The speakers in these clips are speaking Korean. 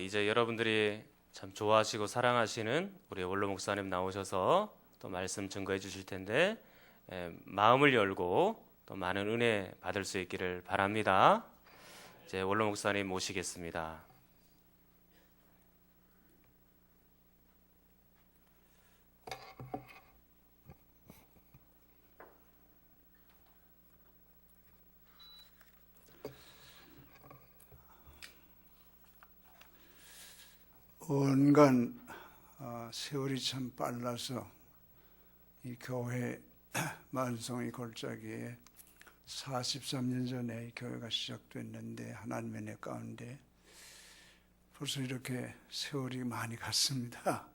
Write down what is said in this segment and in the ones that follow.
이제 여러분들이 참 좋아하시고 사랑하시는 우리 원로 목사님 나오셔서 또 말씀 증거해 주실 텐데 마음을 열고 또 많은 은혜 받을 수 있기를 바랍니다. 이제 원로 목사님 모시겠습니다. 온갖 세월이 참 빨라서 이 교회 만성의 골짜기에 43년 전에 교회가 시작됐는데 하나님의 은혜 가운데 벌써 이렇게 세월이 많이 갔습니다.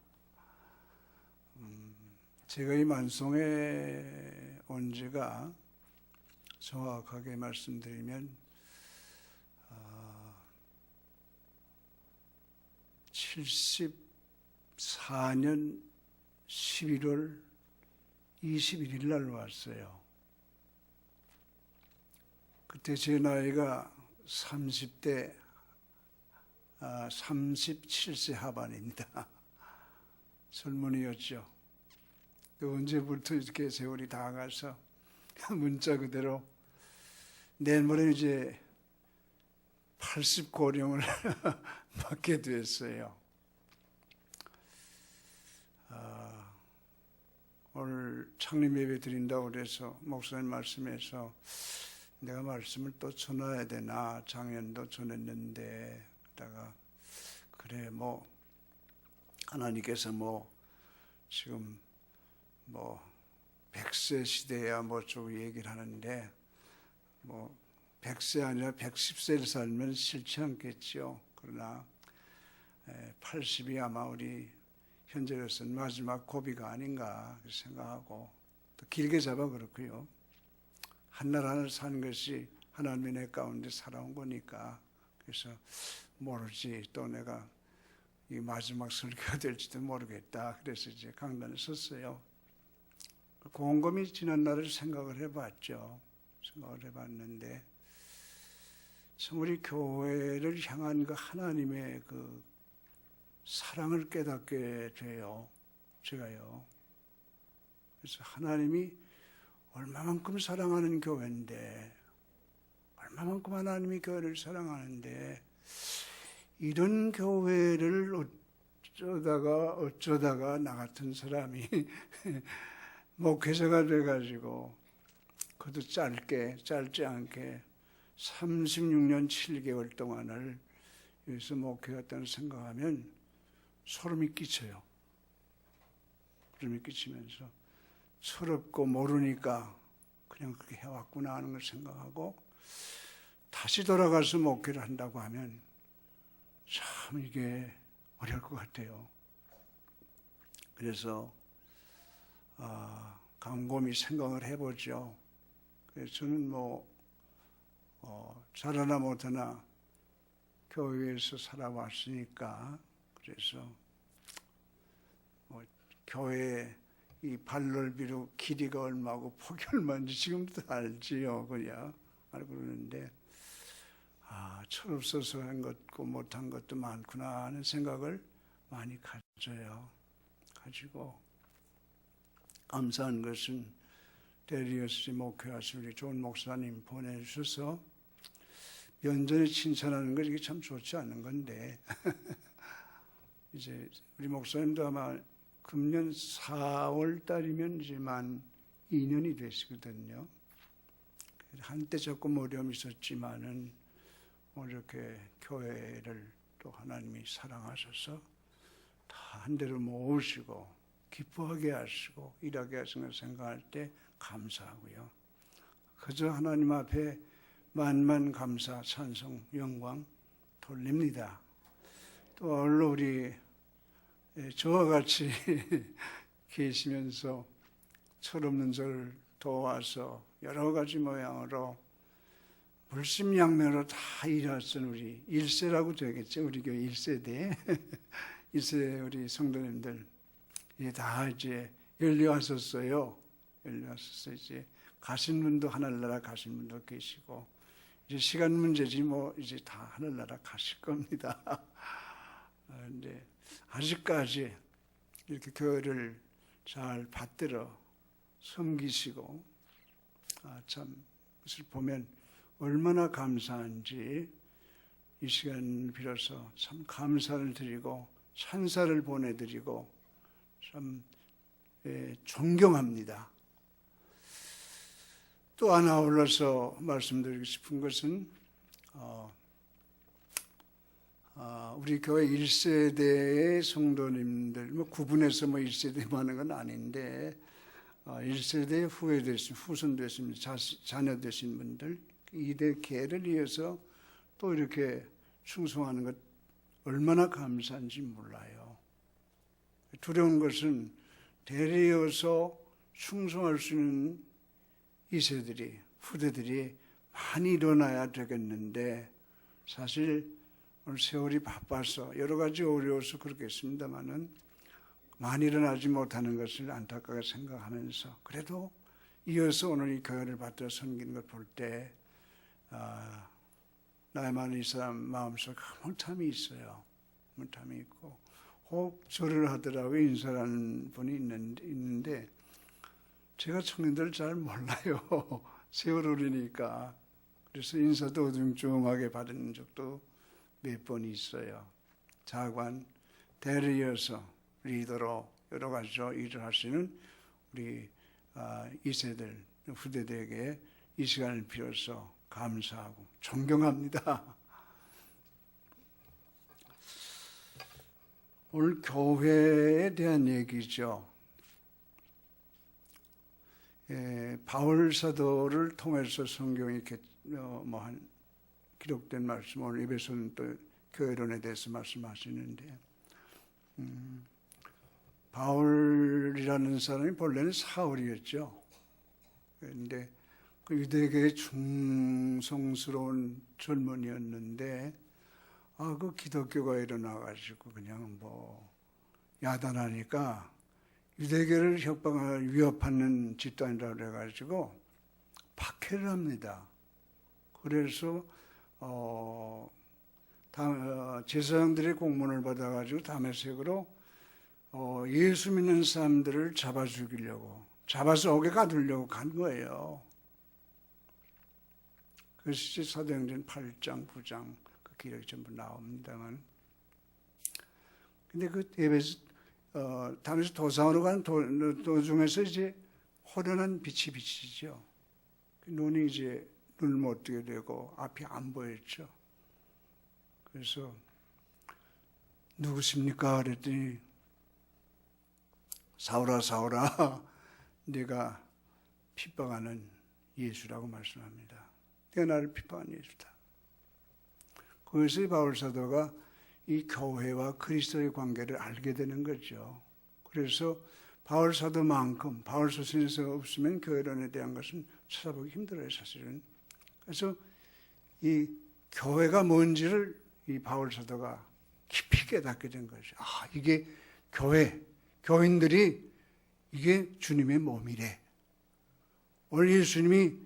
제가 이 만성에 온 지가 정확하게 말씀드리면 74년 11월 21일 날 왔어요. 그때 제 나이가 37세 하반입니다. 젊은이였죠. 또 언제부터 이렇게 세월이 다 가서 문자 그대로 내일 모레 이제 80고령을 맞게 됐어요. 오늘 창립 예배 드린다고 그래서 목사님 말씀에서 내가 말씀을 또 전해야 되나, 작년도 전했는데 그러다가 그래 뭐 하나님께서 뭐 지금 뭐 100세 시대야 뭐 좀 얘기를 하는데 뭐 100세 아니라 110세를 살면 싫지 않겠죠. 그러나 80이 아마 우리 현재로서는 마지막 고비가 아닌가 생각하고 또 길게 잡아 그렇고요. 한날 하늘 사는 것이 하나님의 은혜 가운데 살아온 거니까 그래서 모르지 또 내가 이 마지막 설교가 될지도 모르겠다. 그래서 이제 강단에 섰어요. 곰곰이 지난 날을 생각을 해봤죠. 생각을 해봤는데 참 우리 교회를 향한 그 하나님의 그 사랑을 깨닫게 돼요. 제가요. 그래서 하나님이 얼마만큼 사랑하는 교회인데, 얼마만큼 하나님이 교회를 사랑하는데, 이런 교회를 어쩌다가 나 같은 사람이 목회자가 돼가지고, 그것도 짧지 않게 36년 7개월 동안을 여기서 목회했다는 생각하면 소름이 끼쳐요. 소름이 끼치면서 철없고 모르니까 그냥 그렇게 해왔구나 하는 걸 생각하고 다시 돌아가서 목회를 한다고 하면 참 이게 어려울 것 같아요. 그래서 곰곰이 생각을 해보죠. 그래서 저는 잘하나 못하나 교회에서 살아왔으니까 그래서 교회 이 발넓이로 길이가 얼마고 폭이 얼마인지 지금도 알지요. 그냥 알고 그러는데 철없어서 한 것고 못한 것도 많구나 하는 생각을 많이 가지고 감사한 것은 데리어스 목회하신 우리 좋은 목사님 보내주셔서 면전에 칭찬하는 거 이게 참 좋지 않은 건데 이제 우리 목사님도 아마 금년 4월 달이면 이제 만 2년이 되시거든요. 한때 조금 어려움이 있었지만은 이렇게 교회를 또 하나님이 사랑하셔서 다 한 대로 모으시고 기뻐하게 하시고 일하게 하시는 걸 생각할 때 감사하고요. 그저 하나님 앞에 만만 감사, 찬송, 영광 돌립니다. 또 오늘 우리 저와 같이 계시면서 철없는 저를 도와서 여러 가지 모양으로 물심양면으로 다 일하신 우리 1세라고 되겠죠. 우리 교회 1세대 1세 우리 성도님들 다 이제 열려하셨어요. 이제 가신 분도 하늘나라 가신 분도 계시고 이제 시간 문제지 뭐 이제 다 하늘나라 가실 겁니다. 이제 아직까지 이렇게 교회를 잘 받들어 섬기시고 참 그것을 보면 얼마나 감사한지 이 시간 빌어서 참 감사를 드리고 찬사를 보내드리고 참 존경합니다. 또 하나 올라서 말씀드리고 싶은 것은 우리 교회 1세대의 성도님들 구분해서 1세대 하는 건 아닌데 1세대 후손 되신 자녀 되신 분들 2대 계를 이어서 또 이렇게 충성하는 것 얼마나 감사한지 몰라요. 두려운 것은 대리이어서 충성할 수 있는 2세들이 후대들이 많이 일어나야 되겠는데 사실 오늘 세월이 바빠서 여러 가지 어려워서 그렇겠습니다만은 많이 일어나지 못하는 것을 안타깝게 생각하면서 그래도 이어서 오늘 이 교회를 받들어 섬기는 걸 볼 때 나야말로 이 사람 마음속에 흐뭇함이 있어요. 흐뭇함이 있고 혹 절을 하더라고요. 인사라는 분이 있는데 제가 청년들을 잘 몰라요. 세월 어리니까. 그래서 인사도 어중중하게 받은 적도 몇 번 있어요. 자관, 대리이어서 리더로 여러 가지로 일을 하시는 우리 2세들, 후대들에게 이 시간을 빌어서 감사하고 존경합니다. 오늘 교회에 대한 얘기죠. 바울 사도를 통해서 성경이 기록된 말씀, 오늘 에베소는 또 교회론에 대해서 말씀하시는데 바울이라는 사람이 본래는 사울이었죠. 그런데 그 유대교의 충성스러운 젊은이였는데 그 기독교가 일어나가지고 그냥 야단하니까 유대교를 협박을 위협하는 집단이라고 그래가지고 박해를 합니다. 그래서 제사장들의 공문을 받아가지고 다메섹으로 예수 믿는 사람들을 잡아 죽이려고 잡아서 옥에 가두려고 간 거예요. 그래서 사도행전 8장, 9장 그 기록이 전부 나옵니다만 근데 그 다메섹 도상으로 가는 도중에서 이제 호련한 빛이 비치죠. 눈이 이제 눈을 못 뜨게 되고 앞이 안 보였죠. 그래서 누구십니까? 그랬더니 사울아 사울아 네가 핍박하는 예수라고 말씀합니다. 내가 나를 핍박한 예수다. 거기서 바울 사도가 이 교회와 그리스도의 관계를 알게 되는 거죠. 그래서 바울 사도만큼 바울 서신에서 없으면 교회론에 대한 것은 찾아보기 힘들어요, 사실은. 그래서 이 교회가 뭔지를 이 바울 사도가 깊이 깨닫게 된 거죠. 이게 교인들이 이게 주님의 몸이래. 오늘 예수님이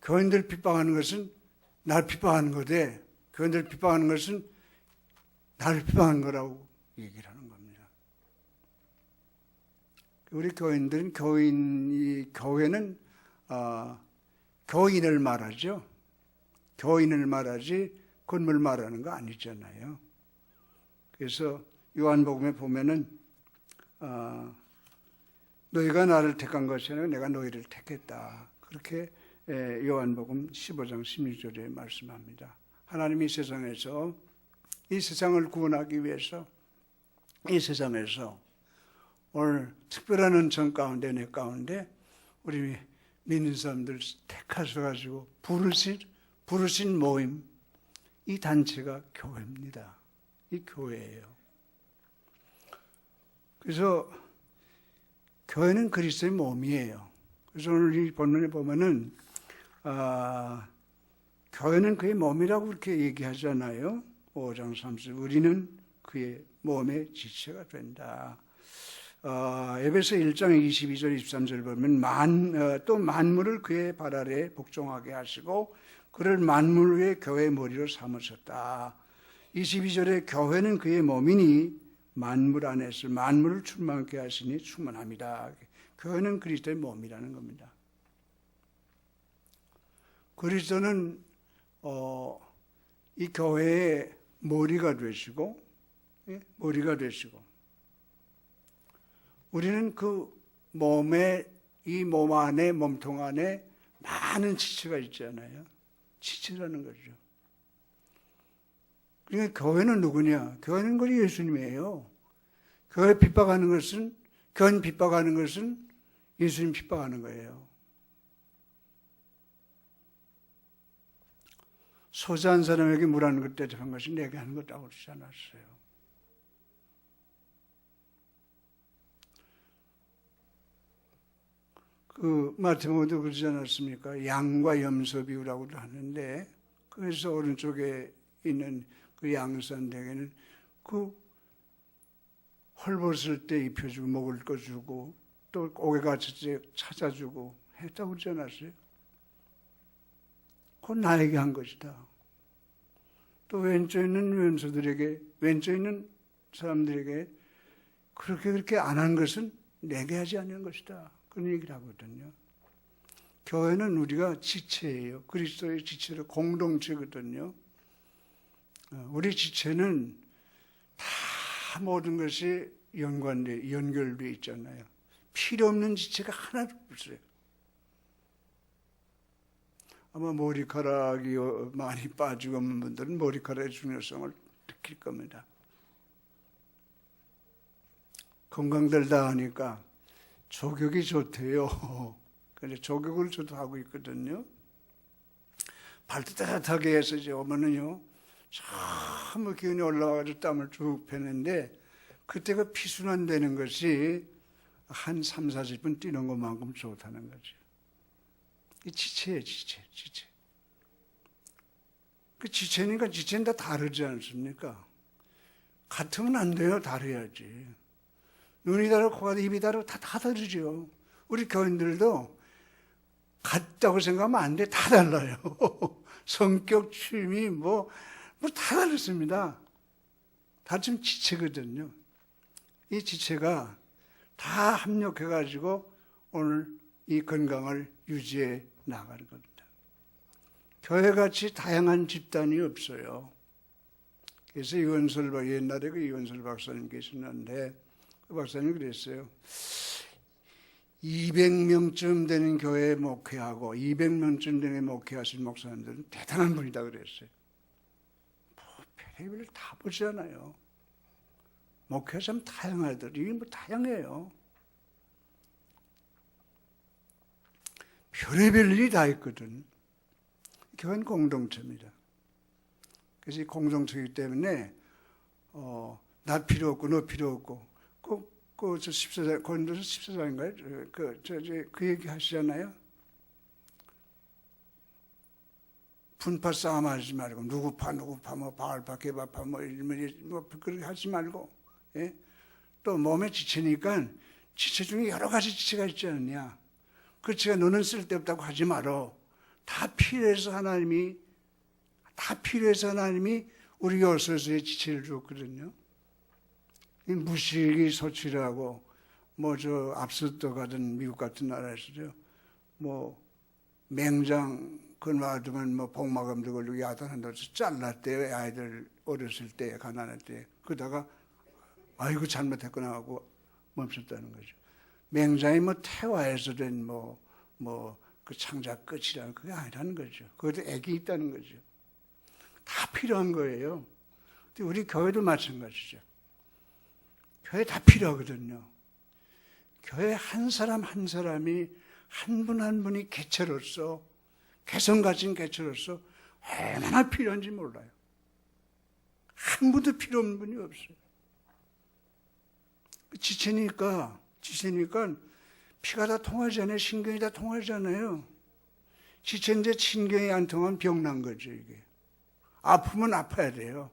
교인들 핍박하는 것은 날 핍박하는 거되 교인들 핍박하는 것은 나를 핍박하는 거라고 얘기를 하는 겁니다. 우리 교인들은 교회는 교인을 말하죠. 교인을 말하지 건물 말하는 거 아니잖아요. 그래서 요한복음에 보면은 너희가 나를 택한 것이 아니라 내가 너희를 택했다. 그렇게 요한복음 15장 16절에 말씀합니다. 하나님이 이 세상을 구원하기 위해서 이 세상에서 오늘 특별한 은총 가운데 내 가운데 우리 믿는 사람들 택하셔가지고 부르신 모임 이 단체가 교회입니다. 이 교회예요. 그래서 교회는 그리스도의 몸이에요. 그래서 오늘 이 본문에 보면은 교회는 그의 몸이라고 그렇게 얘기하잖아요. 5장 30 우리는 그의 몸의 지체가 된다. 에베소 1장 22절 23절 보면 또 만물을 그의 발 아래 복종하게 하시고 그를 만물 위의 교회의 머리로 삼으셨다. 22절에 교회는 그의 몸이니 만물 안에서 만물을 충만케 하시니 충만합니다. 교회는 그리스도의 몸이라는 겁니다. 그리스도는 이 교회의 머리가 되시고, 머리가 되시고, 우리는 그 몸에, 이 몸 안에, 몸통 안에 많은 지체가 있잖아요. 지체라는 거죠. 그러니까 교회는 누구냐? 교회는 우리 예수님이에요. 교회 핍박하는 것은, 교회 핍박하는 것은 예수님 핍박하는 거예요. 소자한 사람에게 물 하는 것 대접한 것이 내게 하는 것이라고 그러지 않았어요. 그 마태복음도 그러지 않았습니까? 양과 염소 비유라고도 하는데, 그래서 오른쪽에 있는 그 양산대에는 그 헐벗을 때 입혀주고 먹을 거 주고 또 옥에 갇힐 때 찾아주고 했다고 그러지 않았어요? 그건 나에게 한 것이다. 또 왼쪽에 있는 염소들에게, 왼쪽에 있는 사람들에게 그렇게 안 한 것은 내게 하지 않은 것이다. 그런 얘기를 하거든요. 교회는 우리가 지체예요. 그리스도의 지체로 공동체거든요. 우리 지체는 다 모든 것이 연결되어 있잖아요. 필요 없는 지체가 하나도 없어요. 아마 머리카락이 많이 빠지고 없는 분들은 머리카락의 중요성을 느낄 겁니다. 건강들다 하니까 족욕이 좋대요. 그래서 족욕을 저도 하고 있거든요. 발도 따뜻하게 해서 이제 오면은요, 참 기운이 올라와가지고 땀을 쭉 빼는데, 그때 그 피순환되는 것이 한 3, 40분 뛰는 것만큼 좋다는 거죠. 이 지체예요, 지체. 그 지체니까 지체는 다 다르지 않습니까? 같으면 안 돼요, 다르야지. 눈이 다르고 코가 다르고 입이 다르고 다 다르죠. 우리 교인들도 같다고 생각하면 안 돼. 다 달라요. 성격, 취미, 뭐 다 다릅니다. 다 지금 지체거든요. 이 지체가 다 합력해가지고 오늘 이 건강을 유지해 나가는 겁니다. 교회같이 다양한 집단이 없어요. 그래서 옛날에 그 이원설 박사님 계셨는데, 그 박사님이 그랬어요. 200명쯤 되는 교회에 목회하고 200명쯤 되는 목회하신 목사님들은 대단한 분이다 그랬어요. 별의별 다 보잖아요. 목회가 참 다양하더니 뭐 다양해요. 별의별 일이 다 있거든. 교회는 공동체입니다. 그래서 이 공동체이기 때문에 나 필요 없고 너 필요 없고 저 14장, 고린도서 14장인가요? 그 얘기 하시잖아요. 분파 싸움 하지 말고 누구 파 뭐 바알파 개바파 뭐 그렇게 하지 말고, 예? 또 몸에 지치니까 지체 중에 여러 가지 지체가 있지 않느냐. 그 지체가 너는 쓸데없다고 하지 말어. 다 필요해서 하나님이 우리 요소에서의 지체를 줬거든요. 이 무식이 소치라고 앞서 떠가던 미국 같은 나라에서요, 맹장 놔두면 복막염도 걸리고 야단한다고 해서 잘랐대요. 아이들 어렸을 때, 가난할 때. 그러다가 아이고 잘못했구나 하고 멈췄다는 거죠. 맹장이 태화에서 된 그 창자 끝이라는 그게 아니라는 거죠. 그것도 액이 있다는 거죠. 다 필요한 거예요. 근데 우리 교회도 마찬가지죠. 교회 다 필요하거든요. 교회 한 사람 한 사람이 한 분 한 분이 개체로서, 개성 가진 개체로서 얼마나 필요한지 몰라요. 한 분도 필요 없는 분이 없어요. 지체니까 피가 다 통하잖아요. 신경이 다 통하잖아요. 지체인데 신경이 안 통하면 병난 거죠, 이게. 아프면 아파야 돼요.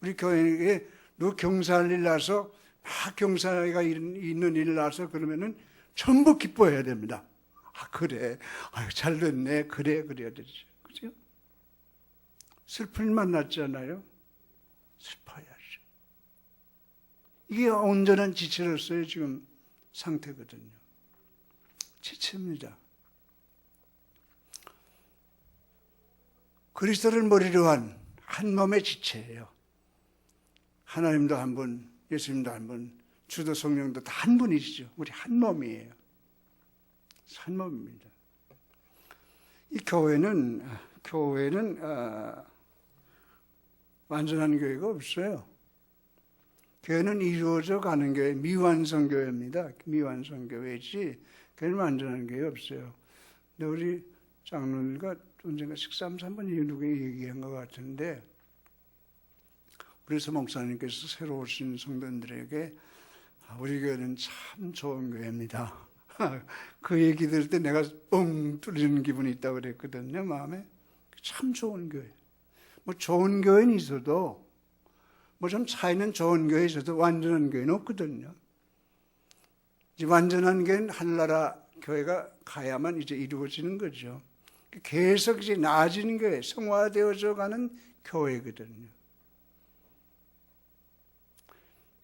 우리 교회에 누구 경사할 일 나서 막 경사가 있는 일 나서 그러면은 전부 기뻐해야 됩니다. 아, 그래. 아유, 잘 됐네. 그래야 되죠. 그죠? 슬픈 일만 났잖아요. 슬퍼야죠. 이게 온전한 지체로서의 지금 상태거든요. 지체입니다. 그리스도를 머리로 한 몸의 지체예요. 하나님도 한 분, 예수님도 한 분, 주도 성령도 다 한 분이시죠. 우리 한 몸이에요. 한 몸입니다. 이 교회는 완전한 교회가 없어요. 교회는 이루어져 가는 교회, 미완성 교회입니다. 미완성 교회지 교회는 완전한 교회 없어요. 근데 우리 장로님과 언젠가 식사하면서 한번 누가 얘기한 것 같은데, 그래서 목사님께서 새로 오신 성도들에게 우리 교회는 참 좋은 교회입니다. 그 얘기 들을 때 내가 뻥 뚫리는 기분이 있다고 그랬거든요. 마음에. 참 좋은 교회. 뭐 좋은 교회는 있어도 뭐 좀 차이는 좋은 교회에 있어도 완전한 교회는 없거든요. 이제 완전한 교회는 하늘나라 교회가 가야만 이제 이루어지는 거죠. 계속 이제 나아지는 교회, 성화되어져 가는 교회거든요.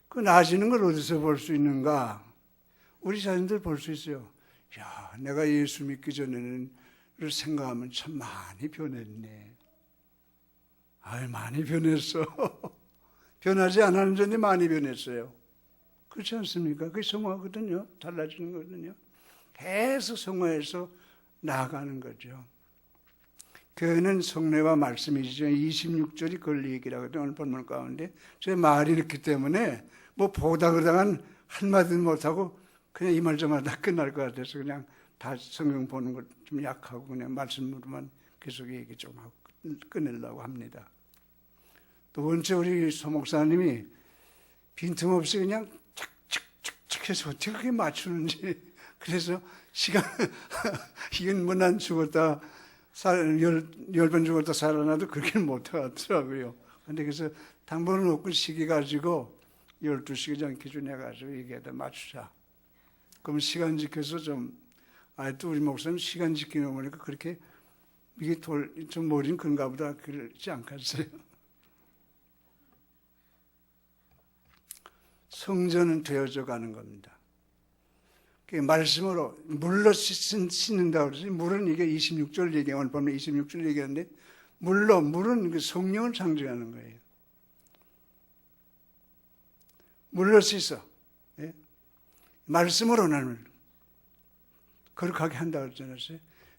그 나아지는 걸 어디서 볼 수 있는가? 우리 자신들 볼 수 있어요. 야, 내가 예수 믿기 전에는 생각하면 참 많이 변했네. 아유, 많이 변했어. 변하지 않았는 전에 많이 변했어요. 그렇지 않습니까? 그게 성화거든요. 달라지는 거거든요. 계속 성화해서 나아가는 거죠. 교회는 성례와 말씀이죠. 26절이 그걸 얘기를 하거든요. 오늘 본문 가운데. 제 말이 이렇기 때문에 뭐 보다 그러다간 한마디도 못하고 그냥 이 말 저 말 다 끝날 것 같아서 그냥 다 성경 보는 것 좀 약하고 그냥 말씀으로만 계속 얘기 좀 하고 끝내려고 합니다. 두 번째, 우리 소 목사님이 빈틈없이 그냥 착착착착 해서 어떻게 그렇게 맞추는지. 그래서 시간, 이건 뭐 난 죽었다, 열 번 죽었다 살아나도 그렇게는 못하더라고요. 근데 그래서 당번은 없고 시기 가지고 12시간 전 기준해가지고 얘기하다 맞추자. 그럼 시간 지켜서 또 우리 목사님 시간 지키는 거 보니까 그렇게 이게 좀 머리는 그런가 보다 그러지 않겠어요. 성전은 되어져 가는 겁니다. 말씀으로 물로 씻는다고 그러지. 물은 이게 26절 얘기하면 보면 26절 얘기하는데 물은 그 성령을 상징하는 거예요. 물로 씻어. 예? 말씀으로 나는 거룩하게 한다고 그러잖아요.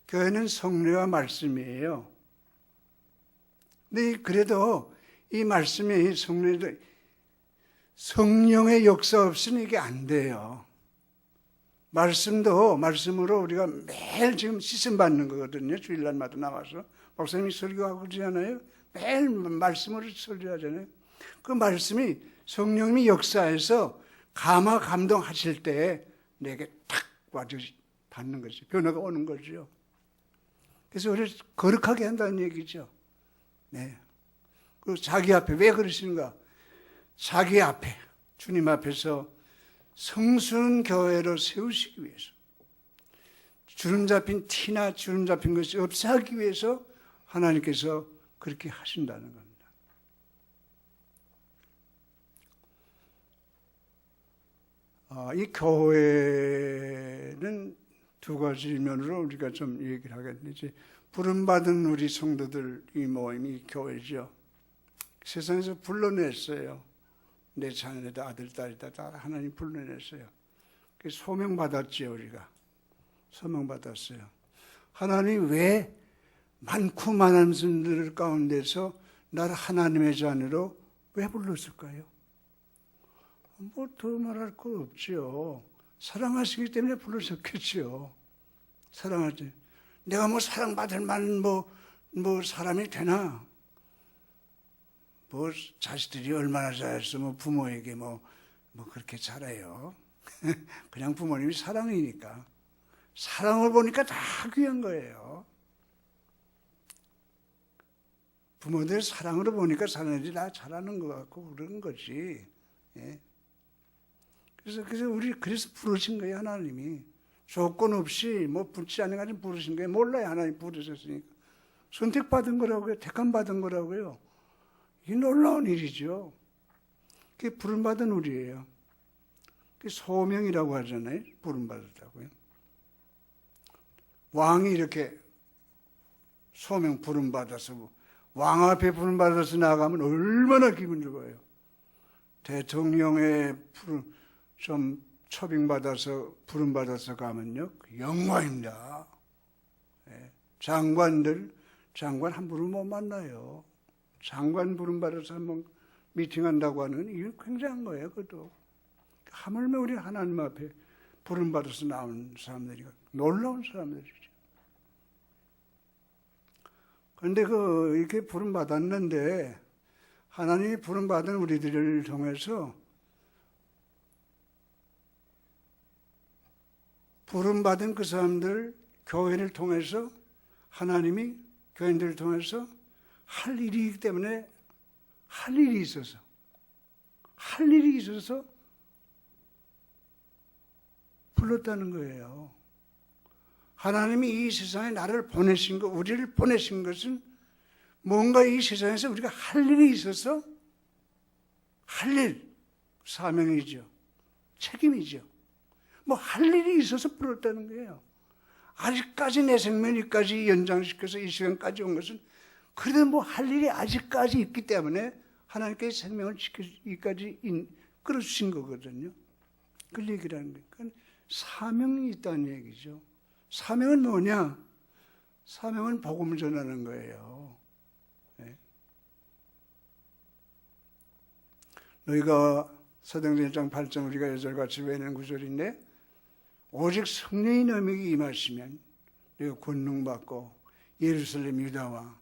교회는 성례와 말씀이에요. 근데 그래도 이 말씀이 성례도 성령의 역사 없이는 이게 안 돼요. 말씀으로 우리가 매일 지금 씻음 받는 거거든요. 주일날마다 나와서 목사님이 설교하고 그러지 않아요? 매일 말씀으로 설교하잖아요. 그 말씀이 성령님이 역사해서 감화 감동하실 때 내게 탁 와서 받는 거죠. 변화가 오는 거죠. 그래서 우리를 거룩하게 한다는 얘기죠. 네. 그리고 자기 앞에 왜 그러시는가? 자기 앞에, 주님 앞에서 성스러운 교회로 세우시기 위해서, 주름 잡힌 티나 주름 잡힌 것이 없어 하기 위해서 하나님께서 그렇게 하신다는 겁니다. 이 교회는 두 가지 면으로 우리가 좀 얘기를 하겠는데, 부름받은 우리 성도들 이 모임이 교회죠. 세상에서 불러냈어요. 내 자녀다, 아들, 딸이다, 다 하나님 불러냈어요. 소명받았죠, 우리가. 소명받았어요. 하나님 왜 많고 많은 분들 가운데서 나를 하나님의 자녀로 왜 불렀을까요? 뭐 더 말할 거 없죠. 사랑하시기 때문에 불러셨겠죠. 사랑하지. 내가 뭐 사랑받을 만한 뭐 사람이 되나? 뭐 자식들이 얼마나 잘해서 뭐 부모에게 뭐 그렇게 잘해요. 그냥 부모님이 사랑이니까. 사랑을 보니까 다 귀한 거예요. 부모들 사랑으로 보니까 사람들이 다 잘하는 것 같고 그런 거지. 예. 그래서 부르신 거예요, 하나님이. 조건 없이 뭐 붙지 않은 가지고 부르신 거예요. 몰라요, 하나님 부르셨으니까. 선택받은 거라고요. 택함 받은 거라고요. 이게 놀라운 일이죠. 그게 부름받은 우리예요. 그게 소명이라고 하잖아요. 부름받았다고요. 왕이 이렇게 소명 부름받아서 왕 앞에 부름받아서 나가면 얼마나 기분 좋아요. 대통령의 좀 초빙받아서 부름받아서 가면요 영광입니다. 장관 함부로 못 만나요. 장관 부름받아서 한번 미팅한다고 하는 이게 굉장한 거예요. 그것도 하물며 우리 하나님 앞에 부름받아서 나온 사람들이 놀라운 사람들이죠. 그런데 이렇게 부름받았는데 하나님이 부름받은 우리들을 통해서 부름받은 그 사람들 교회를 통해서 하나님이 교인들을 통해서 할 일이기 때문에 할 일이 있어서 불렀다는 거예요. 하나님이 이 세상에 나를 보내신 것, 우리를 보내신 것은 뭔가 이 세상에서 우리가 할 일이 있어서 할 일, 사명이죠. 책임이죠. 뭐 할 일이 있어서 불렀다는 거예요. 아직까지 내 생명이까지 연장시켜서 이 시간까지 온 것은 그래도 뭐 할 일이 아직까지 있기 때문에 하나님께서 생명을 지키기까지 끌어주신 거거든요. 그 얘기라는 거예요. 그러니까 사명이 있다는 얘기죠. 사명은 뭐냐? 사명은 복음을 전하는 거예요. 네. 너희가 사도행전 1장 8절 우리가 예절같이 외우는 구절인데 오직 성령이 너희에게 임하시면 너희가 권능받고 예루살렘 유다와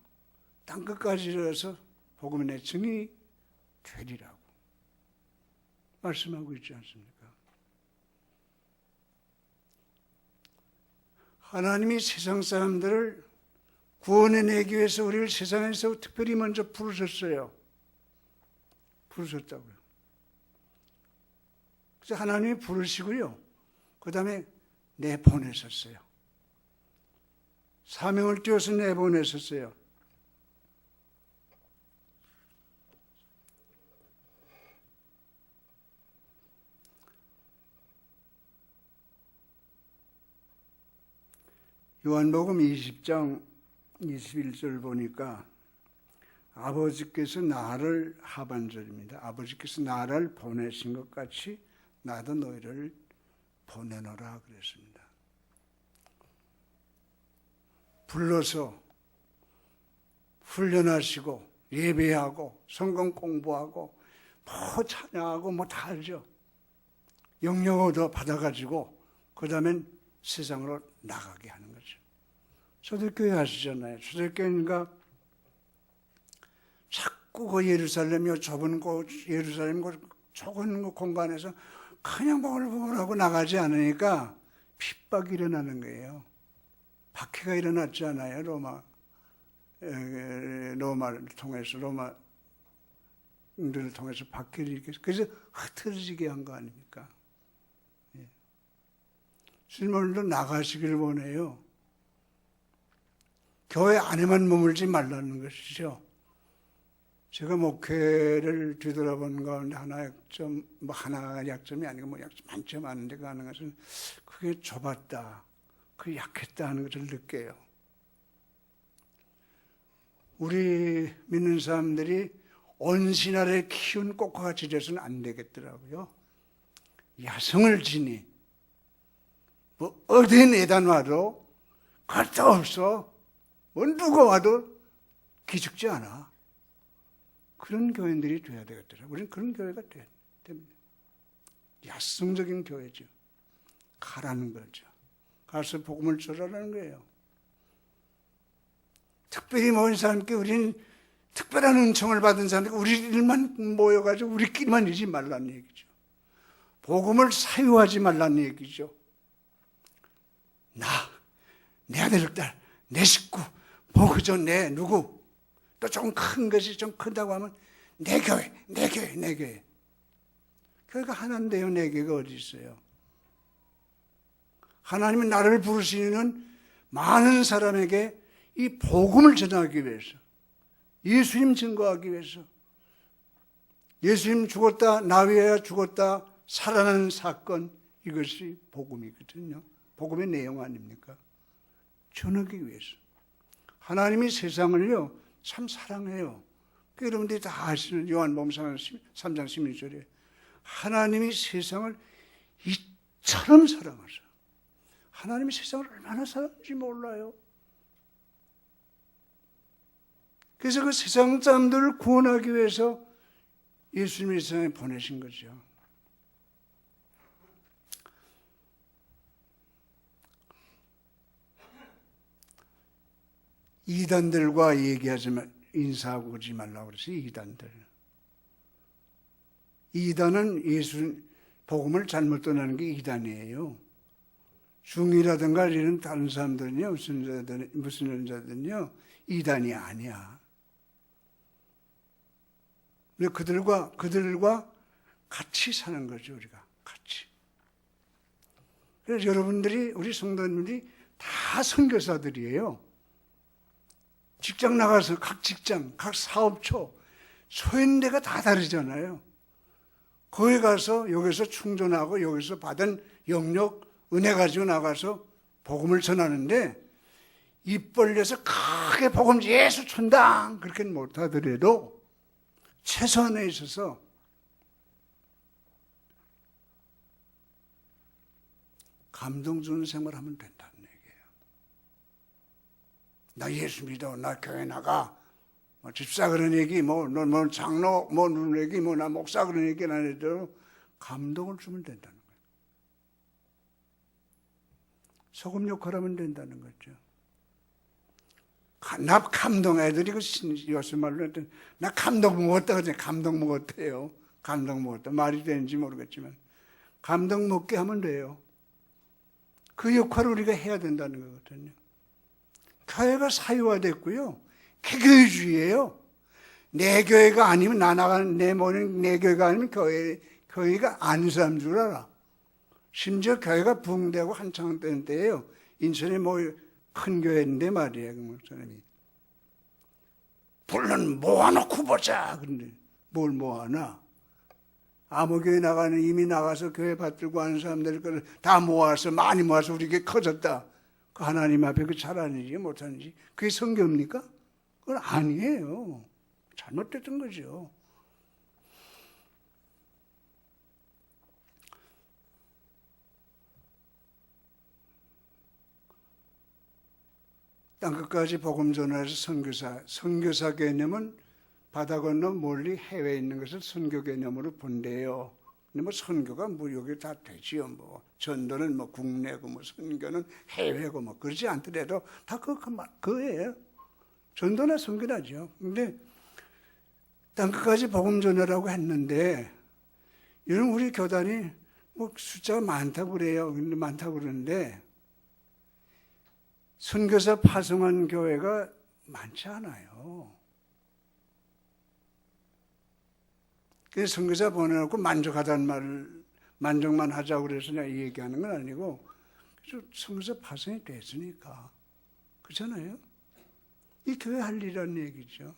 땅끝까지 이르러서 복음의 내 증인이 되리라고 말씀하고 있지 않습니까? 하나님이 세상 사람들을 구원해내기 위해서 우리를 세상에서 특별히 먼저 부르셨어요. 부르셨다고요. 그래서 하나님이 부르시고요. 그 다음에 내보내셨어요. 사명을 띄워서 내보내셨어요. 요한복음 20장 21절 보니까 아버지께서 나를 하반절입니다. 아버지께서 나를 보내신 것 같이 나도 너희를 보내노라 그랬습니다. 불러서 훈련하시고 예배하고 성경 공부하고 뭐 찬양하고 뭐 다 알죠. 영역 얻어 받아가지고 그 다음엔 세상으로 나가게 하는 거죠. 초대교회 아시잖아요. 초대교회가 자꾸 그 예루살렘이 좁은 곳, 예루살렘 좁은 공간에서 그냥 보글보글하고 나가지 않으니까 핍박이 일어나는 거예요. 박해가 일어났지 않아요. 로마를 통해서 로마인들을 통해서 박해를 일으켜서 그래서 흩어지게 한 거 아닙니까? 주님도 나가시기를 원해요. 교회 안에만 머물지 말라는 것이죠. 제가 목회를 뒤돌아본 가운데 하나 약점, 하나가 약점이 아니고 약점 만점 많은데 그 하는 것은 그게 좁았다, 그게 약했다 하는 것을 느껴요. 우리 믿는 사람들이 온신하를 키운 꽃과 같이 돼서는 안 되겠더라고요. 야성을 지니 뭐 어디 내다 놔도 갈데 없어. 뭐 누가 와도 기죽지 않아. 그런 교인들이 돼야 되겠더라. 우리는 그런 교회가 돼야 됩니다. 야성적인 교회죠. 가라는 거죠. 가서 복음을 전하라는 거예요. 특별히 모인 사람께 우리는 특별한 은총을 받은 사람들 우리들만 모여가지고 우리끼리만 이러지 말라는 얘기죠. 복음을 사유하지 말라는 얘기죠. 내 아들, 딸, 내 식구, 뭐 그저 내 누구 또 좀 큰 것이 좀 크다고 하면 내 교회. 교회가 하나인데요. 내 교회가 어디 있어요? 하나님은 나를 부르시는 많은 사람에게 이 복음을 전하기 위해서, 예수님 증거하기 위해서, 예수님 죽었다, 나 위하여 죽었다, 살아나는 사건, 이것이 복음이거든요. 복음의 내용 아닙니까? 전하기 위해서. 하나님이 세상을요 참 사랑해요. 그 여러분들이 다 아시는 요한복음 3장 16절에 하나님이 세상을 이처럼 사랑하셔. 하나님이 세상을 얼마나 사랑하는지 몰라요. 그래서 그 세상 사람들을 구원하기 위해서 예수님이 세상에 보내신 거죠. 이단들과 얘기하지 인사하고 그러지 말라고 그랬어요. 이단은 예수 복음을 잘못 전하는 게 이단이에요. 중이라든가 이런 다른 사람들은요, 무슨 연자들은요, 이단이 아니야. 근데 그들과 같이 사는 거죠, 우리가 같이. 그래서 여러분들이 우리 성도님들이 다 선교사들이에요. 직장 나가서 각 직장, 각 사업처, 소인대가 다 다르잖아요. 거기 가서 여기서 충전하고 여기서 받은 영역, 은혜 가지고 나가서 복음을 전하는데 입 벌려서 크게 복음 예수 천당 그렇게는 못하더라도 최소한에 있어서 감동 주는 생활하면 된다는 얘기예요. 나 예수 믿어, 나 교회 나가, 뭐 집사 그런 얘기, 뭐 장로 뭐 누른 얘기, 뭐 나 목사 그런 얘기는 안 해도 감동을 주면 된다는 거예요. 소금 역할하면 된다는 거죠. 나 감동 애들이 그 요새 말로 했더니 나 감동 먹었다 그러지. 감동 먹었대요. 감동 먹었다. 말이 되는지 모르겠지만 감동 먹게 하면 돼요. 그 역할을 우리가 해야 된다는 거거든요. 교회가 사유화됐고요. 개교회주의예요. 내 교회가 아니면 나 나가는 내 교회가 아니면 교회가 아닌 사람 줄 알아. 심지어 교회가 붕대하고 한창 되는 때예요. 인천에 뭐 큰 교회인데 말이에요. 그 목사님이 물론 모아놓고 보자. 그런데 뭘 모아놔? 아무 교회 나가는 이미 나가서 교회 받들고 하는 사람들 다 모아서 많이 모아서 우리 교회 커졌다. 그 하나님 앞에 그 잘하는지 못하는지 그게 성경입니까? 그건 아니에요. 잘못됐던 거죠. 땅끝까지 복음 전하여서 선교사 개념은 바다 건너 멀리 해외에 있는 것을 선교 개념으로 본대요. 근데 뭐 선교가 뭐 여기 다 되지요. 뭐 전도는 뭐 국내고 뭐 선교는 해외고 뭐 그러지 않더라도 다 그거예요. 전도나 선교라죠. 근데 땅끝까지 복음 전하라고 했는데 이런 우리 교단이 뭐 숫자가 많다고 그래요. 근데 많다고 그러는데 선교사 파송한 교회가 많지 않아요. 그래서 선교사 보내놓고 만족만 하자고 그래서 내가 얘기하는 건 아니고, 선교사 파송이 됐으니까. 그렇잖아요? 이 교회 할 일이라는 얘기죠.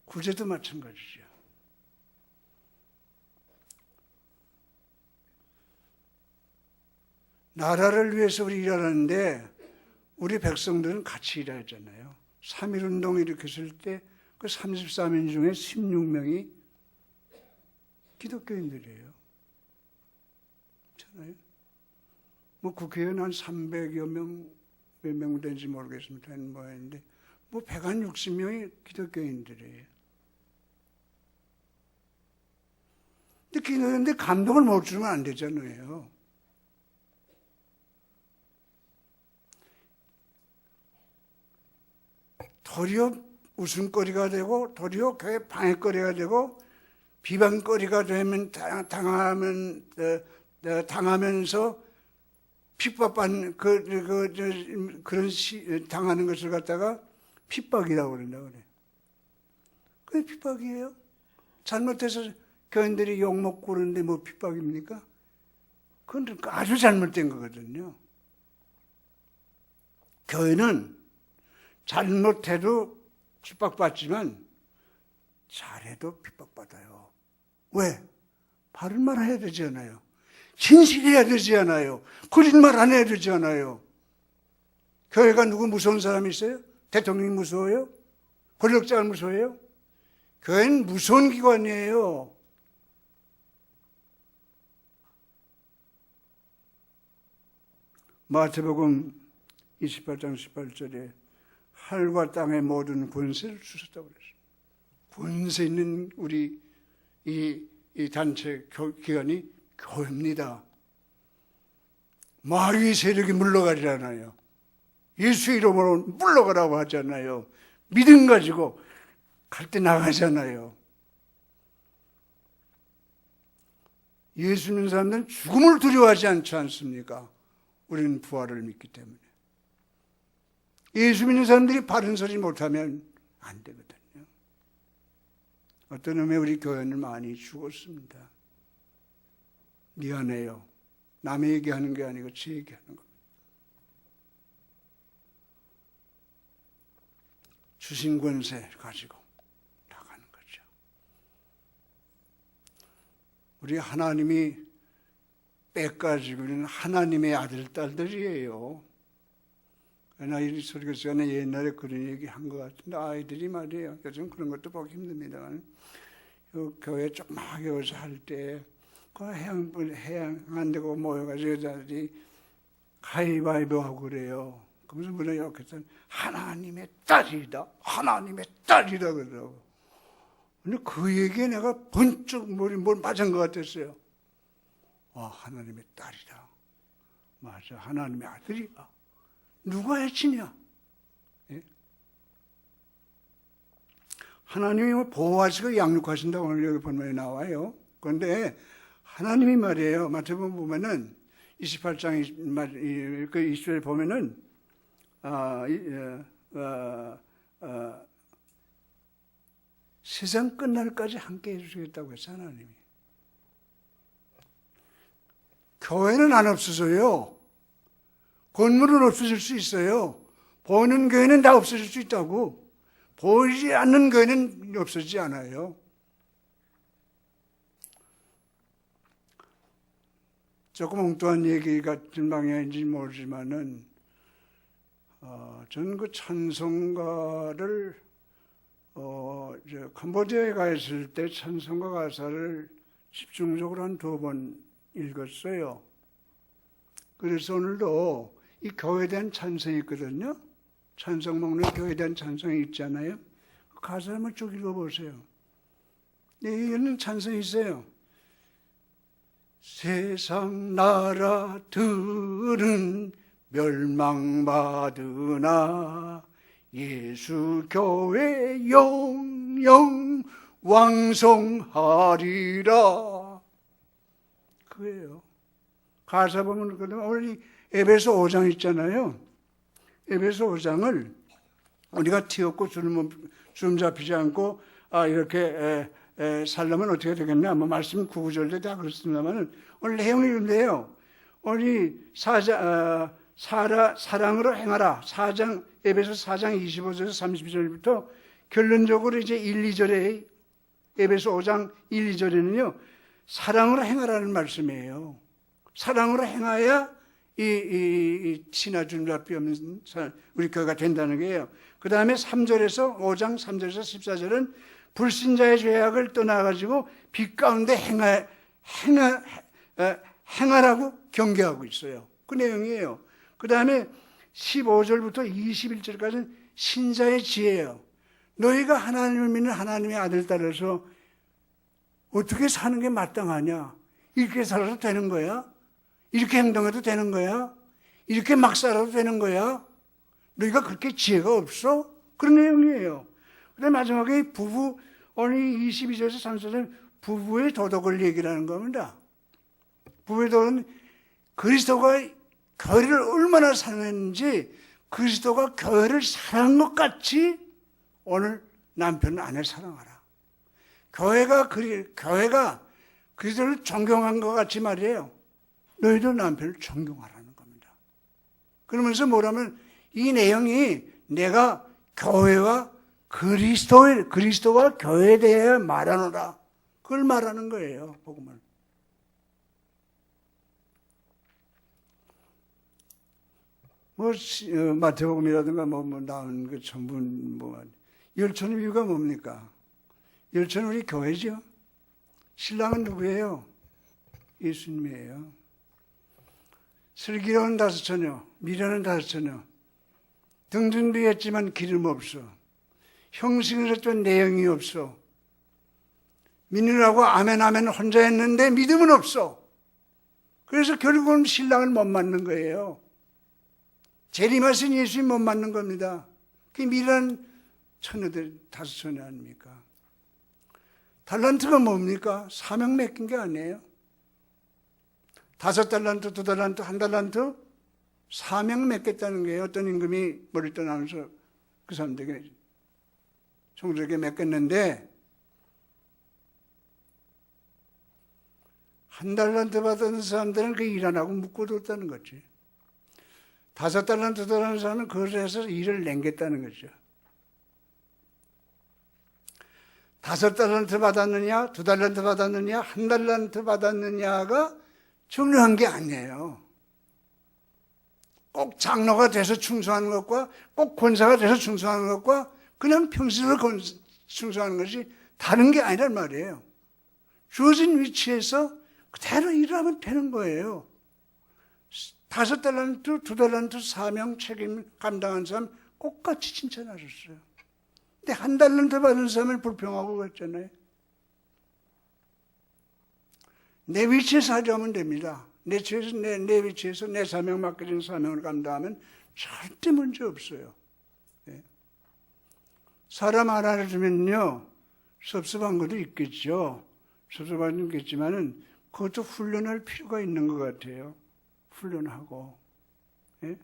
구제도 마찬가지죠. 나라를 위해서 우리 일하는데 우리 백성들은 같이 일하잖아요. 3.1운동 일으켰을 때 그 33인 중에 16명이 기독교인들이에요. 그렇잖아요. 뭐 국회의원 한 300여 명, 몇 명 되는지 모르겠습니다. 뭐였는데 뭐 160명이 기독교인들이에요. 근데 감동을 못 주면 안 되잖아요. 도리어 웃음거리가 되고 도리어 교회 방해거리가 되고 비방거리가 되면 당하면서 핍박받는 그런 당하는 것을 갖다가 핍박이라고 그런다 그래. 그게 핍박이에요. 잘못해서 교인들이 욕 먹고 그러는데 뭐 핍박입니까? 그건 아주 잘못된 거거든요. 교회는 잘못해도 핍박받지만 잘해도 핍박받아요. 왜? 바른 말 해야 되지 않아요. 진실해야 되지 않아요. 거짓말 안 해야 되지 않아요. 교회가 누구 무서운 사람이 있어요? 대통령이 무서워요? 권력자가 무서워요? 교회는 무서운 기관이에요. 마태복음 28장 18절에 하늘과 땅의 모든 권세를 주셨다고 그랬어요. 권세 있는 우리 이 단체 기관이 교회입니다. 마귀의 세력이 물러가리잖아요. 예수 이름으로 물러가라고 하잖아요. 믿음 가지고 갈 때 나가잖아요. 예수 믿는 사람들은 죽음을 두려워하지 않지 않습니까? 우리는 부활을 믿기 때문에. 예수 믿는 사람들이 바른 소리 못하면 안 되거든요. 어떤 놈의 우리 교회는 많이 죽었습니다. 미안해요. 남의 얘기하는 게 아니고 제 얘기하는 겁니다. 주신 권세 가지고 나가는 거죠. 우리 하나님이 빼가지고는 하나님의 아들, 딸들이에요. 나 이 소리가 전에 옛날에 그런 얘기 한 것 같은데 아이들이 말이에요. 요즘 그런 것도 보기 힘듭니다만 교회 조그맣게 와서 할 때 그 해양 안 되고 모여가지고 여자들이 가위바위보 하고 그래요. 그러면서 뭐냐 이렇게 하나님의 딸이다. 하나님의 딸이다 그러더라고. 근데 그 얘기에 내가 번쩍 뭘 맞은 것 같았어요. 하나님의 딸이다. 맞아. 하나님의 아들이야. 누가 해치냐? 예? 하나님이 보호하시고 양육하신다고 오늘 여기 본문에 나와요. 그런데 하나님이 말이에요. 마태복음 보면은 28장 20절에 보면은 세상 끝날까지 함께 해주시겠다고 했어요. 하나님이. 교회는 안 없어져요. 건물은 없어질 수 있어요. 보이는 교회는 다 없어질 수 있다고. 보이지 않는 교회는 없어지지 않아요. 조금 엉뚱한 얘기 같은 방향인지 모르지만은 저는 그 찬송가를 캄보디아에 가 있을 때 찬송가 가사를 집중적으로 한 2번 읽었어요. 그래서 오늘도 이 교회에 대한 찬송이 있거든요. 찬송 먹는 교회에 대한 찬송이 있잖아요. 그 가사 한번 쭉 읽어보세요. 여기는 찬송이 있어요. 세상 나라들은 멸망받으나 예수 교회 영영 왕성하리라. 그거예요. 가사 보면 오늘 에베소 5장 있잖아요. 에베소 5장을 우리가 튀었고 주름 잡히지 않고 이렇게 살려면 어떻게 되겠냐? 말씀 9절도 다 그렇습니다만 오늘 내용이 이런데요. 우리 사랑으로 행하라. 에베소 4장 25절에서 32절부터 결론적으로 이제 1, 2절에 에베소 5장 1, 2절에는요. 사랑으로 행하라는 말씀이에요. 사랑으로 행하야 이 신화 주름잡이 없는 우리 교회가 된다는 거예요. 그 다음에 3절에서 5장 3절에서 14절은 불신자의 죄악을 떠나가지고 빛 가운데 행하라고 경계하고 있어요. 그 내용이에요. 그 다음에 15절부터 21절까지는 신자의 지혜예요. 너희가 하나님을 믿는 하나님의 아들 딸에서 어떻게 사는 게 마땅하냐? 이렇게 살아도 되는 거야? 이렇게 행동해도 되는 거야? 이렇게 막 살아도 되는 거야? 너희가 그렇게 지혜가 없어? 그런 내용이에요. 그다음에 마지막에 오늘 22절에서 30절 부부의 도덕을 얘기하는 겁니다. 부부의 도덕은 그리스도가 교회를 얼마나 사랑했는지 그리스도가 교회를 사랑한 것 같이 오늘 남편은 아내를 사랑하라. 교회가 그리스도를 존경한 것 같이 말이에요. 너희도 남편을 존경하라는 겁니다. 그러면서 뭐라면 이 내용이 내가 교회와 그리스도와 교회에 대해 말하노라. 그걸 말하는 거예요, 복음을. 마태복음이라든가 나온 그 전부 열처는 이유가 뭡니까? 열처는 우리 교회죠. 신랑은 누구예요? 예수님이에요. 슬기로운 다섯 처녀, 미련한 다섯 처녀, 등등비했지만 기름 없어. 형식을 했던 내용이 없어. 믿느라고 아멘 아멘 혼자 했는데 믿음은 없어. 그래서 결국은 신랑을 못 만난 거예요. 재림하신 예수님 못 만난 겁니다. 그게 미련한 처녀들 다섯 처녀 아닙니까? 달란트가 뭡니까? 사명 맡긴 게 아니에요. 5달란트, 2달란트, 1달란트 사명 맡겠다는 거예요. 어떤 임금이 머리를 떠나면서 그 사람들에게 종들에게 맡겼는데 1달란트 받은 사람들은 그 일 안 하고 묶어뒀다는 거지. 5달란트 받은 사람은 그걸 해서 일을 남겼다는 거죠. 5달란트 받았느냐, 2달란트 받았느냐, 1달란트 받았느냐가 중요한 게 아니에요. 꼭 장로가 돼서 충성하는 것과 꼭 권사가 돼서 충성하는 것과 그냥 평신으로 충성하는 것이 다른 게 아니란 말이에요. 주어진 위치에서 그대로 일하면 되는 거예요. 5달란트, 2달란트 사명 책임 감당한 사람 똑같이 칭찬하셨어요. 근데 1달란트 받은 사람을 불평하고 그랬잖아요. 내 위치에서 하려면 됩니다. 내 위치에서 내 사명 맡겨진 사명을 감당하면 절대 문제 없어요. 네. 사람 하나를 주면요, 섭섭한 것도 있겠죠. 섭섭한 것도 있겠지만은 그것도 훈련할 필요가 있는 것 같아요. 훈련하고. 예?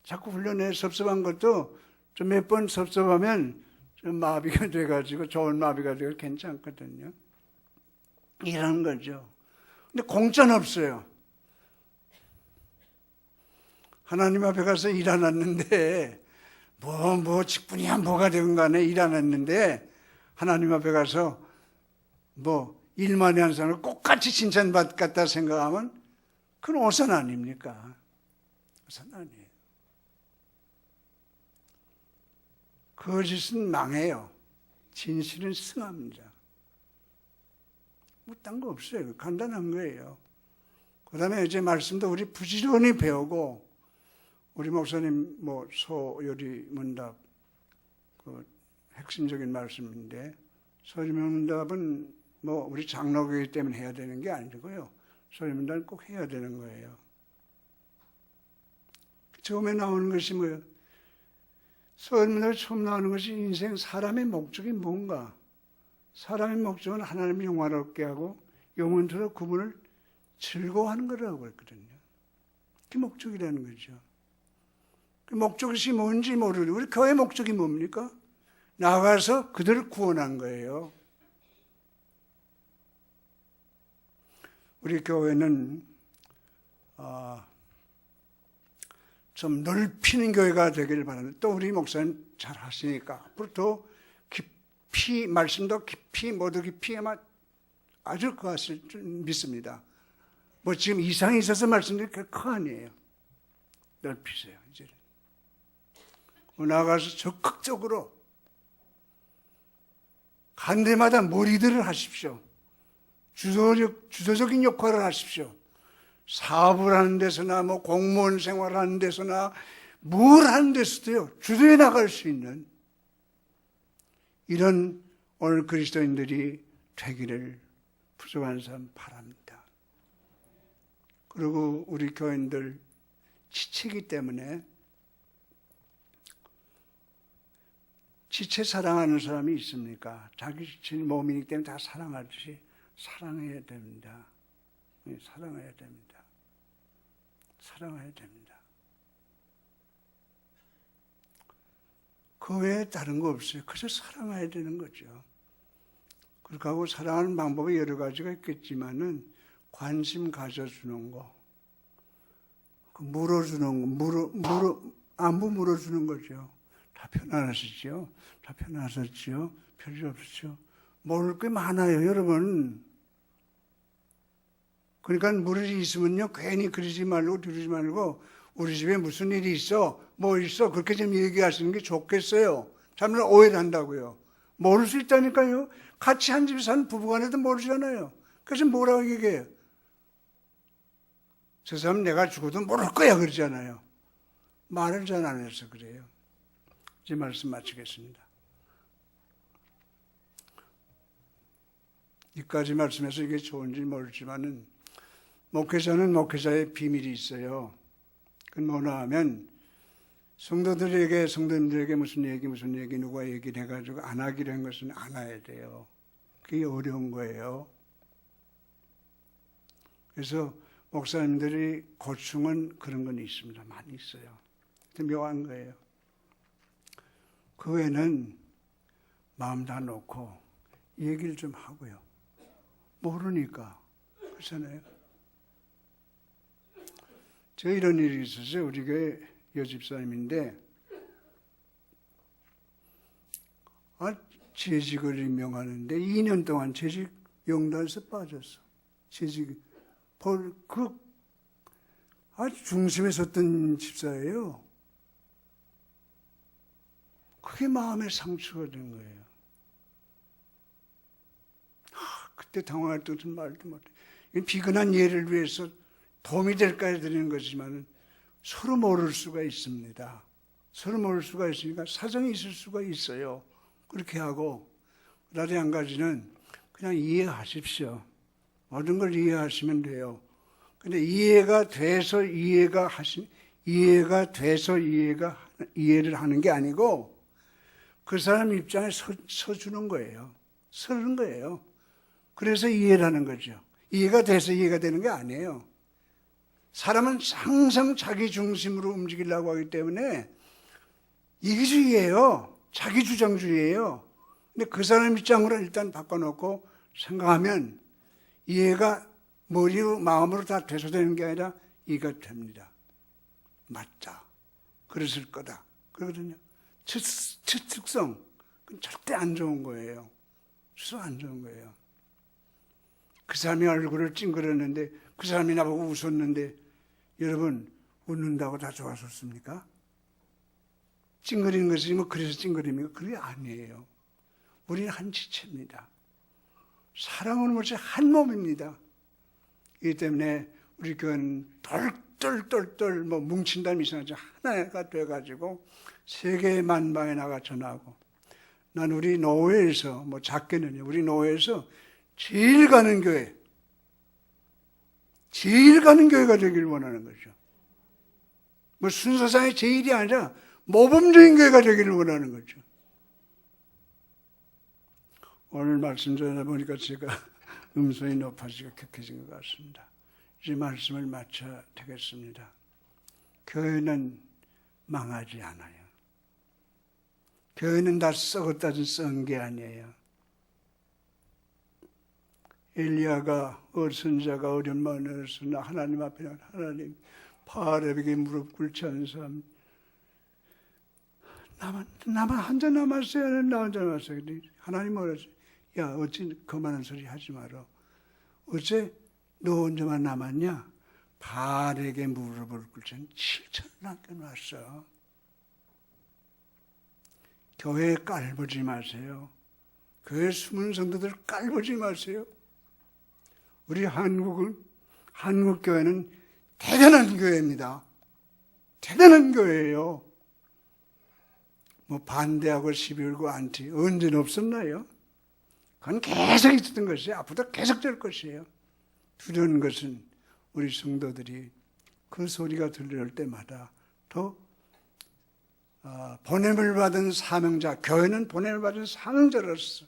자꾸 훈련해 섭섭한 것도 좀 몇 번 섭섭하면 좀 마비가 돼가지고 좋은 마비가 되고 괜찮거든요. 이런 거죠. 근데 공짜는 없어요. 하나님 앞에 가서 일 안 했는데 직분이야 뭐가 되건 간에 일 안 했는데 하나님 앞에 가서 일 많이 한 사람을 똑같이 칭찬받겠다 생각하면 그건 오산 아닙니까? 오산 아니에요. 거짓은 망해요. 진실은 승합니다. 딴 거 없어요. 간단한 거예요. 그 다음에 이제 말씀도 우리 부지런히 배우고, 우리 목사님 소요리 문답, 그 핵심적인 말씀인데, 소요리 문답은 우리 장로교회 때문에 해야 되는 게 아니고요. 소요리 문답은 꼭 해야 되는 거예요. 처음에 나오는 것이 뭐예요? 소요리 문답에 처음 나오는 것이 인생 사람의 목적이 뭔가? 사람의 목적은 하나님을 영화롭게 하고 영원토록 그분을 즐거워하는 거라고 했거든요. 그게 목적이라는 거죠. 그 목적이 뭔지 모르는 우리 교회 목적이 뭡니까? 나가서 그들을 구원한 거예요. 우리 교회는 좀 넓히는 교회가 되기를 바랍니다. 또 우리 목사님 잘 하시니까 앞으로 더 깊이 말씀도 깊이 모두 깊이 아마 아주 그하실 줄 믿습니다. 지금 이상이 있어서 말씀드릴 게 그거 아니에요. 넓히세요. 이제 나가서 적극적으로 간 데마다 머리들을 하십시오. 주도적인 역할을 하십시오. 사업을 하는 데서나 공무원 생활하는 데서나 뭘 하는 데서도요. 주도해 나갈 수 있는 이런 오늘 그리스도인들이 되기를 부족한 사람 바랍니다. 그리고 우리 교인들 지체이기 때문에 지체 사랑하는 사람이 있습니까? 자기 지체 몸이기 때문에 다 사랑하듯이 사랑해야 됩니다. 사랑해야 됩니다. 사랑해야 됩니다. 그 외에 다른 거 없어요. 그저 사랑해야 되는 거죠. 그렇게 하고 사랑하는 방법이 여러 가지가 있겠지만은 관심 가져주는 거, 물어주는 거, 안부 물어주는 거죠. 다 편안하시죠? 다 편안하셨죠? 별일 없었죠? 모를 게 많아요, 여러분. 그러니까 무리 있으면요, 괜히 그러지 말고 우리 집에 무슨 일이 있어? 뭐 있어? 그렇게 좀 얘기하시는 게 좋겠어요. 자면 오해를 한다고요. 모를 수 있다니까요. 같이 한 집에 사는 부부간에도 모르잖아요. 그래서 뭐라고 얘기해요? 저 사람 내가 죽어도 모를 거야 그러잖아요. 말을 잘 안 해서 그래요. 이제 말씀 마치겠습니다. 이까지 말씀해서 이게 좋은지 모르지만은 목회자는 목회자의 비밀이 있어요. 그건 뭐냐 하면 성도님들에게 무슨 얘기 누가 얘기를 해가지고 안 하기로 한 것은 안 해야 돼요. 그게 어려운 거예요. 그래서 목사님들이 고충은 그런 건 있습니다. 많이 있어요. 묘한 거예요. 그 외에는 마음 다 놓고 얘기를 좀 하고요. 모르니까. 그렇잖아요. 저 이런 일이 있었어요. 우리 교회 여집사님인데 재직을 임명하는데 2년 동안 재직 명단에서 빠졌어. 아주 중심에 섰던 집사예요. 그게 마음의 상처가 된 거예요. 그때 당황할 때는 말도 못해. 비근한 예를 위해서 도움이 될까 해드리는 것이지만 서로 모를 수가 있습니다. 서로 모를 수가 있으니까 사정이 있을 수가 있어요. 그렇게 하고 그다음에 한 가지는 그냥 이해하십시오. 모든 걸 이해하시면 돼요. 근데 이해가 돼서 이해를 하는 게 아니고 그 사람 입장에 서주는 거예요. 서는 거예요. 그래서 이해를 하는 거죠. 이해가 돼서 이해가 되는 게 아니에요. 사람은 항상 자기 중심으로 움직이려고 하기 때문에 이기주의예요. 자기주장주의예요. 근데 그 사람 입장으로 일단 바꿔놓고 생각하면 이해가 머리로 마음으로 다 돼서 되는 게 아니라 이해가 됩니다. 맞다. 그랬을 거다. 그러거든요. 첫 특성. 그건 절대 안 좋은 거예요. 안 좋은 거예요. 그 사람이 얼굴을 찡그렸는데 그 사람이 나보고 웃었는데 여러분 웃는다고 다 좋아졌습니까? 찡그리는 것이 뭐 그래서 찡그립니까? 그게 아니에요. 우리는 한 지체입니다. 사랑하는 것이 한 몸입니다. 이 때문에 우리 교회는 똘똘똘똘 뭐 뭉친다는 이상하죠. 하나가 돼가지고 세계 만방에 나가 전하고 난 우리 노회에서 뭐 작게는요. 우리 노회에서 제일 가는 교회가 되길 원하는 거죠. 뭐 순서상의 제일이 아니라 모범적인 교회가 되기를 원하는 거죠. 오늘 말씀 전해보니까 제가 음성이 높아지고 격해진 것 같습니다. 이제 말씀을 마쳐야 되겠습니다. 교회는 망하지 않아요. 교회는 다 썩었다지 썩은 게 아니에요. 엘리야가 선자가 어려운 마음에서 하나님 앞에 하나님 바알에게 무릎 꿇지 않은 사람 나만 한자 남았어요. 나 혼자 남았어요. 하나님 뭐랬어요? 야 어찌 그만한 소리 하지 마라. 어째 너 혼자만 남았냐? 바알에게 무릎을 꿇지 않은 7천을 남겨놨어. 교회에 깔보지 마세요. 교회 숨은 성도들 깔보지 마세요. 우리 한국 교회는 대단한 교회입니다. 대단한 교회예요. 뭐 반대하고 시비 걸고 안티 언제는 없었나요? 그건 계속 있었던 것이에요. 앞으로도 계속 될 것이에요. 두려운 것은 우리 성도들이 그 소리가 들려올 때마다 더 보냄을 받은 사명자, 교회는 보냄을 받은 사명자로서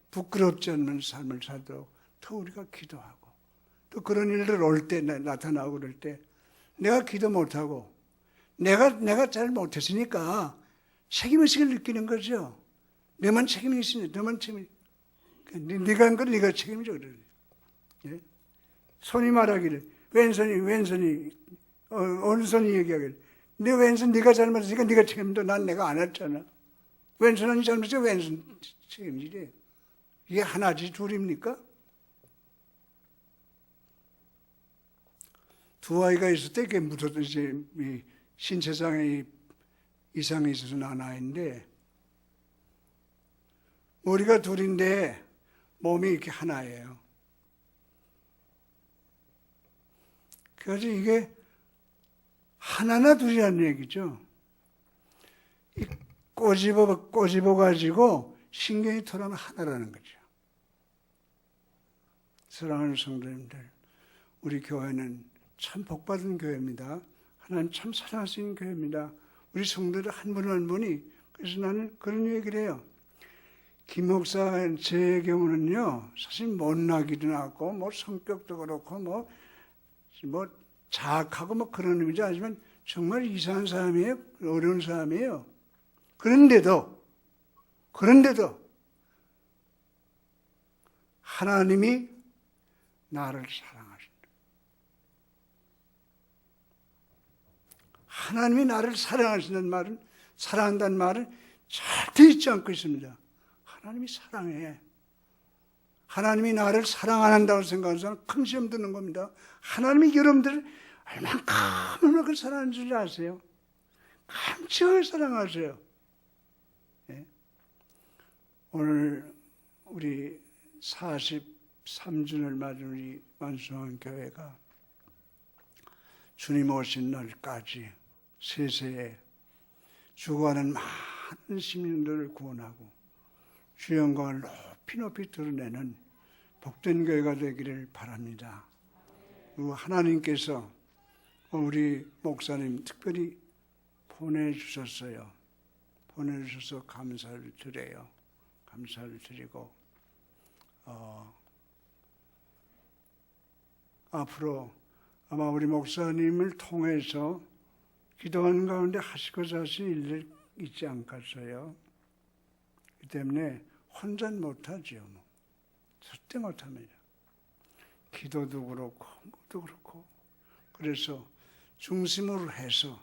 부끄럽지 않는 삶을 살도록 더 우리가 기도하고 또 그런 일들 올 때 나타나고 그럴 때 내가 기도 못하고 내가 잘 못했으니까 책임의식을 느끼는 거죠. 너만 책임이 있으니 너만 책임이 네가 한 건 네가 책임져 그래. 예? 손이 말하기를 왼손이 오른손이 얘기하기를 내 왼손 네가 잘못했으니까 네가 책임져. 난 내가 안 했잖아. 왼손은 잘못해 왼손 책임지래. 이게 하나지 둘입니까? 두 아이가 있을 때 그게 묻어도 이제 신체상의 이상이 있어서 난 아이인데 머리가 둘인데 몸이 이렇게 하나예요. 그래서 이게 하나나 둘이라는 얘기죠. 꼬집어 가지고 신경이 털어면 하나라는 거죠. 사랑하는 성도님들, 우리 교회는 참 복받은 교회입니다. 하나님 참 사랑할 수 있는 교회입니다. 우리 성도들 한 분 한 분이. 그래서 나는 그런 얘기를 해요. 김 목사 제 경우는요, 사실 못나기도 하고, 뭐 성격도 그렇고, 뭐 자학하고 뭐 그런 의미지 않지만 정말 이상한 사람이에요. 어려운 사람이에요. 그런데도 하나님이 나를 사랑하신다. 하나님이 나를 사랑하신다는 말은, 사랑한다는 말은 절대 잊지 않고 있습니다. 하나님이 사랑해. 하나님이 나를 사랑 안 한다고 생각하는 사람은 큰 시험 드는 겁니다. 하나님이 여러분들을 얼마큼 사랑하는 줄 아세요? 깜찍하게 사랑하세요. 네? 오늘 우리 43주년을 맞은 우리 만수한 교회가 주님 오신 날까지 세세에 죽어가는 많은 시민들을 구원하고 주 영광을 높이 드러내는 복된 교회가 되기를 바랍니다. 그리고 하나님께서 우리 목사님 특별히 보내주셨어요. 보내주셔서 감사를 드려요. 감사를 드리고 앞으로 아마 우리 목사님을 통해서 기도하는 가운데 하시고 자신 일을 있지 않겠어요. 그 때문에 혼자는 못하지요. 뭐. 절대 못합니다. 기도도 그렇고 뭐도 그렇고. 그래서 중심으로 해서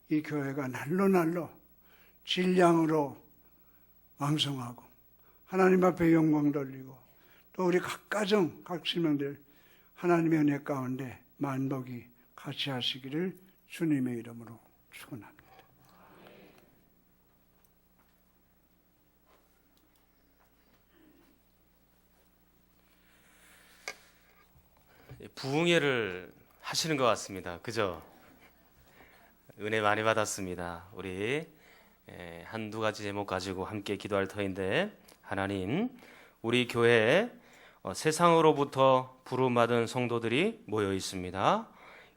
이 교회가 날로 질량으로 왕성하고 하나님 앞에 영광 돌리고 또 우리 각 가정, 각 시민들 하나님의 은혜 가운데 만복이 같이 하시기를 주님의 이름으로 축원합니다. 부흥회를 하시는 것 같습니다. 그죠? 은혜 많이 받았습니다. 우리 한두 가지 제목 가지고 함께 기도할 터인데, 하나님, 우리 교회에 세상으로부터 부름받은 성도들이 모여 있습니다.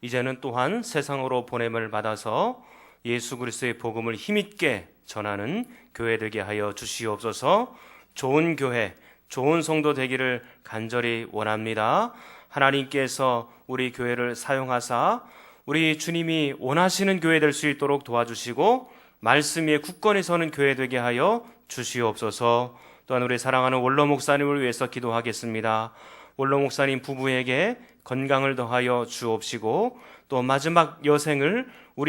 이제는 또한 세상으로 보냄을 받아서 예수 그리스도의 복음을 힘있게 전하는 교회 되게 하여 주시옵소서. 좋은 교회, 좋은 성도 되기를 간절히 원합니다. 하나님께서 우리 교회를 사용하사 우리 주님이 원하시는 교회 될 수 있도록 도와주시고 말씀 위에 굳건히 서는 교회 되게 하여 주시옵소서. 또한 우리 사랑하는 원로 목사님을 위해서 기도하겠습니다. 원로 목사님 부부에게 건강을 더하여 주옵시고 또 마지막 여생을 우리